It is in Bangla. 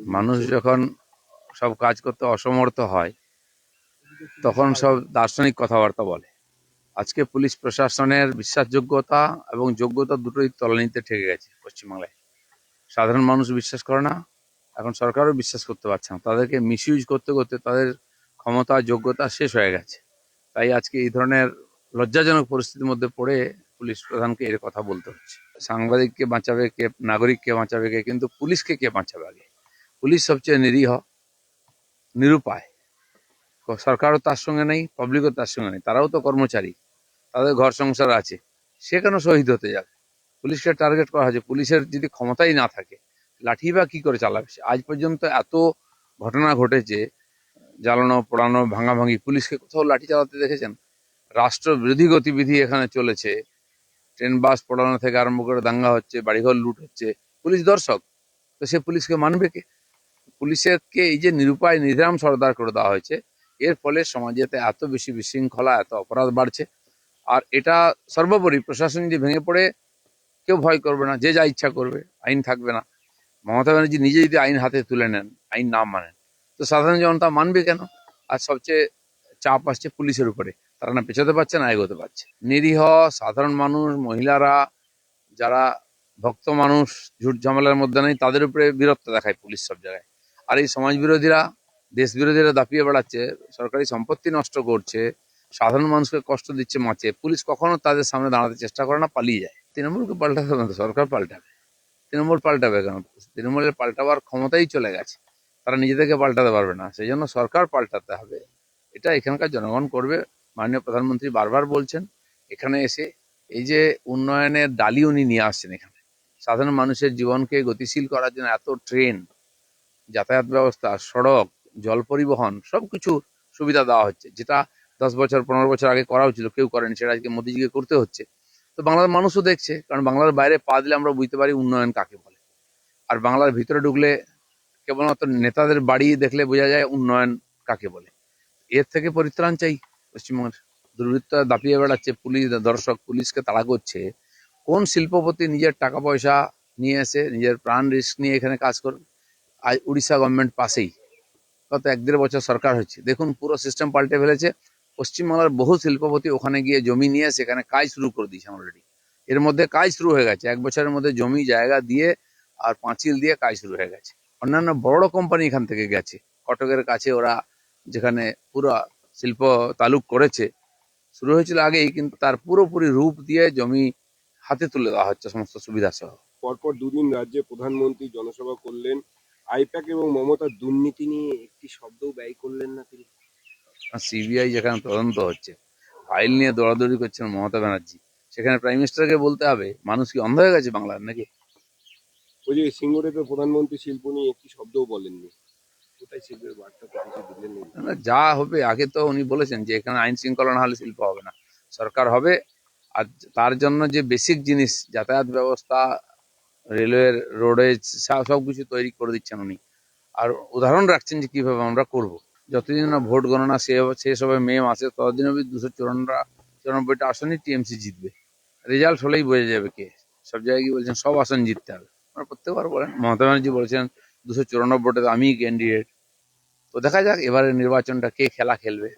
মানুষ যখন সব কাজ করতে অসমর্থ হয় তখন সব দার্শনিক কথাবার্তা বলে। আজকে পুলিশ প্রশাসনের বিশ্বাসযোগ্যতা এবং যোগ্যতা দুটোই তলানিতে ঠেকে গেছে পশ্চিমবাংলায়। সাধারণ মানুষ বিশ্বাস করে না, এখন সরকারও বিশ্বাস করতে পারছে না। তাদেরকে মিসইউজ করতে করতে তাদের ক্ষমতা যোগ্যতা শেষ হয়ে গেছে। তাই আজকে এই ধরনের লজ্জাজনক পরিস্থিতির মধ্যে পড়ে পুলিশ প্রধানকে এর কথা বলতে হচ্ছে। সাংবাদিককে বাঁচাবে কে, নাগরিককে বাঁচাবে কে, কিন্তু পুলিশকে কে বাঁচাবে আগে? পুলিশ সবচেয়ে নিরীহ, নিরুপায়। সরকারও তার সঙ্গে নেই, পাবলিকও তার সঙ্গে নেই, তারাও তো কর্মচারী, তাদের ঘর সংসার আছে। সে কেন শহীদ হতে যাবে? পুলিশকে টার্গেট করা হয়েছে। পুলিশের যদি ক্ষমতাই না থাকে, লাঠি বা কি করে চালাবে? আজ পর্যন্ত এত ঘটনা ঘটেছে, জ্বালানো পোড়ানো ভাঙাভাঙি, পুলিশকে কোথাও লাঠি চালাতে দেখেছেন? রাষ্ট্র বিরোধী গতিবিধি এখানে চলেছে, ট্রেন বাস পোড়ানো থেকে আরম্ভ করে দাঙ্গা হচ্ছে, বাড়িঘর লুট হচ্ছে, পুলিশ দর্শক। তো সে পুলিশকে মানবে কে? পুলিশকে এই যে নিরুপায় নির্ধাম সর্দার করে দেওয়া হয়েছে, এর ফলে সমাজেতে এত বেশি বিশৃঙ্খলা, এত অপরাধ বাড়ছে। আর এটা সর্বোপরি প্রশাসন যদি ভেঙে পড়ে, কেউ ভয় করবে না, যে যা ইচ্ছা করবে, আইন থাকবে না। মমতা ব্যানার্জি নিজে যদি আইন হাতে তুলে নেন, আইন না মানেন, তো সাধারণ জনতা মানবে কেন? আর সবচেয়ে চাপ আসছে পুলিশের উপরে, তারা না পেছাতে পারছে না এগোতে পারছে। নিরীহ সাধারণ মানুষ, মহিলারা, যারা ভক্ত মানুষ, ঝুট ঝামেলার মধ্যে নেই, তাদের উপরে বীরত্ব দেখায় পুলিশ সব জায়গায়। আর এই সমাজ বিরোধীরা, দেশ বিরোধীরা দাপিয়ে বেড়াচ্ছে, সরকারি সম্পত্তি নষ্ট করছে, সাধারণ মানুষকে কষ্ট দিচ্ছে, মাছে। পুলিশ কখনো তাদের সামনে দাঁড়াতে চেষ্টা করে না, পালিয়ে যায়। তৃণমূলকে পাল্টাতে হবে না, সরকার পাল্টাবে। তৃণমূল পাল্টাবে কেন? তৃণমূলের পাল্টাবার ক্ষমতাই চলে গেছে, তারা নিজে থেকে পাল্টাতে পারবে না। সেই জন্য সরকার পাল্টাতে হবে, এটা এখানকার জনগণ করবে। মাননীয় প্রধানমন্ত্রী বারবার বলছেন, এখানে এসে এই যে উন্নয়নের ডালি উনি নিয়ে আসছেন এখানে, সাধারণ মানুষের জীবনকে গতিশীল করার জন্য এত ট্রেন, যাতায়াত ব্যবস্থা, সড়ক, জল পরিবহন, সবকিছু সুবিধা দেওয়া হচ্ছে, যেটা 10 বছর 15 বছর আগে করা হচ্ছিল, কেউ করেনি, সেটা আজকে মোদিজিকে করতে হচ্ছে। তো বাংলার মানুষও দেখছে, কারণ বাংলার বাইরে পা দিলে আমরা বুঝতে পারি উন্নয়ন কাকে বলে। আর বাংলার ভিতরে ঢুকলে কেবলমাত্র নেতাদের বাড়ি দেখলে বোঝা যায় উন্নয়ন কাকে বলে। এর থেকে পরিত্রাণ চাই পশ্চিমবঙ্গের। দুর্বৃত্তরা দাপিয়ে বেড়াচ্ছে, পুলিশ দর্শক, পুলিশকে তাড়া করছে। কোন শিল্পপতি নিজের টাকা পয়সা নিয়ে এসে নিজের প্রাণ রিস্ক নিয়ে এখানে কাজ করবে? আজ উড়িষ্যা গভর্নমেন্ট পাশেই, গত 1-1.5 বছর সরকার হচ্ছে, দেখুন পুরো সিস্টেম পাল্টে ফেলেছে। পশ্চিমবাংলার বহু শিল্পপতি ওখানে গিয়ে জমি নিয়ে সেখানে কাজ শুরু করে দিয়েছে অলরেডি। এর মধ্যে কাজ শুরু হয়ে গেছে, 1 বছরের মধ্যে জমি জায়গা দিয়ে আর পাঁচিল দিয়ে কাজ শুরু হয়ে গেছে। অন্যান্য বড় কোম্পানি এখান থেকে গেছে, কটকের কাছে ওরা, যেখানে পুরো শিল্প তালুক করেছে, শুরু হয়েছিল আগেই, কিন্তু তার পুরোপুরি রূপ দিয়ে জমি হাতে তুলে দেওয়া হচ্ছে সমস্ত সুবিধা সহ। পরপর দুদিন রাজ্যে প্রধানমন্ত্রী জনসভা করলেন, আইপ্যাক এবং মমতার দুর্নীতি নিয়ে একটি শব্দও ব্যয় করলেন না তিনি। সিবিআই যেখানে তদন্ত হচ্ছে, ফাইল নিয়ে দৌড়াদৌড়ি করছেন মমতা ব্যানার্জি, সেখানে প্রাইম মিনিস্টারকে বলতে হবে? মানুষ কি অন্ধ হয়ে গেছে বাংলার নাকি? ওই যে সিঙ্গুরেতে প্রধানমন্ত্রী শিল্প নিয়ে একটি শব্দও বলেননি, কোথায় শিল্পের বার্তা তো কিছু দিলেন না। না, যা হবে, আগে তো উনি বলেছেন যে এখানে আইন শৃঙ্খলা না হলে শিল্প হবে না, সরকার হবে। আর তার জন্য যে বেসিক জিনিস, যাতায়াত ব্যবস্থা, রেলওয়ের, রোডেজ, সবকিছু তৈরি করে দিচ্ছেন উনি। আর উদাহরণ রাখছেন যে কিভাবে আমরা করব। যতদিন না ভোট গণনা শেষ হবে মে মাসে, ততদিন অব্দি 294টা আসনই টিএমসি জিতবে। রেজাল্ট হলেই বোঝা যাবে কে। সব জায়গায় কি বলছেন সব আসন জিততে হবে, আপনারা প্রত্যেকবার বলেন। মমতা ব্যানার্জি বলছেন 294টা আমি ক্যান্ডিডেট। তো দেখা যাক এবারে নির্বাচনটা কে খেলা খেলবে।